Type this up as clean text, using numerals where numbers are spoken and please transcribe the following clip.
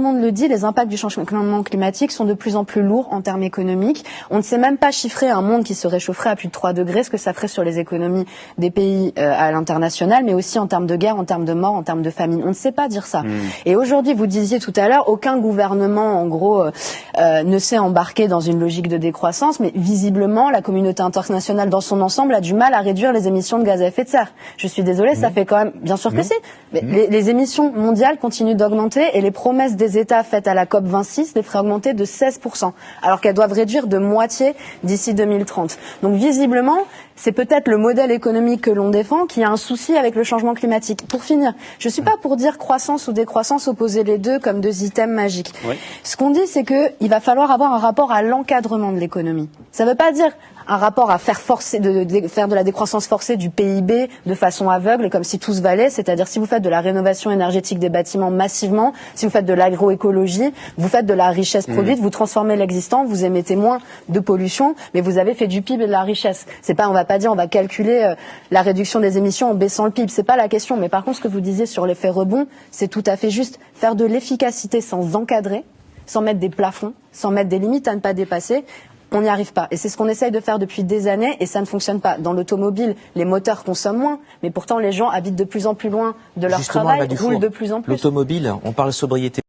monde le dit, les impacts du changement climatique sont de plus en plus lourds en termes économiques. On ne sait même pas chiffrer un monde qui se réchaufferait à plus de 3 degrés, ce que ça ferait sur les économies des pays à l'international, mais aussi en termes de guerre, en termes de mort, en termes de famine. On ne sait pas dire ça. Et aujourd'hui, vous disiez tout à l'heure, aucun gouvernement, en gros, ne s'est embarqué dans une logique de décroissance, mais visiblement, la communauté internationale dans son ensemble a du mal à réduire les émissions de gaz à effet de serre. Je suis désolée, ça fait quand même, bien sûr que si, mais les émissions mondiales continuent d'augmenter et les promesses des États faites à la COP26 les feraient augmenter de 16%, alors qu'elles doivent réduire de moitié d'ici 2030. Donc visiblement, c'est peut-être le modèle économique que l'on défend qui a un souci avec le changement climatique. Pour finir, je ne suis pas pour dire croissance ou décroissance, opposer les deux comme deux items magiques. Oui. Ce qu'on dit, c'est qu'il va falloir avoir un rapport à l'encadrement de l'économie. Ça ne veut pas dire un rapport à faire forcer, faire de la décroissance forcée du PIB de façon aveugle, comme si tout se valait, c'est-à-dire si vous faites de la rénovation énergétique des bâtiments massivement, si vous faites de l'agroécologie, vous faites de la richesse produite, vous transformez l'existant, vous émettez moins de pollution, mais vous avez fait du PIB et de la richesse. C'est pas, on va pas dire, on va calculer la réduction des émissions en baissant le PIB, c'est pas la question. Mais par contre, ce que vous disiez sur l'effet rebond, c'est tout à fait juste. Faire de l'efficacité sans encadrer, sans mettre des plafonds, sans mettre des limites à ne pas dépasser, on n'y arrive pas. Et c'est ce qu'on essaye de faire depuis des années et ça ne fonctionne pas. Dans l'automobile, les moteurs consomment moins, mais pourtant les gens habitent de plus en plus loin de leur travail, roulent de plus en plus. L'automobile, on parle sobriété.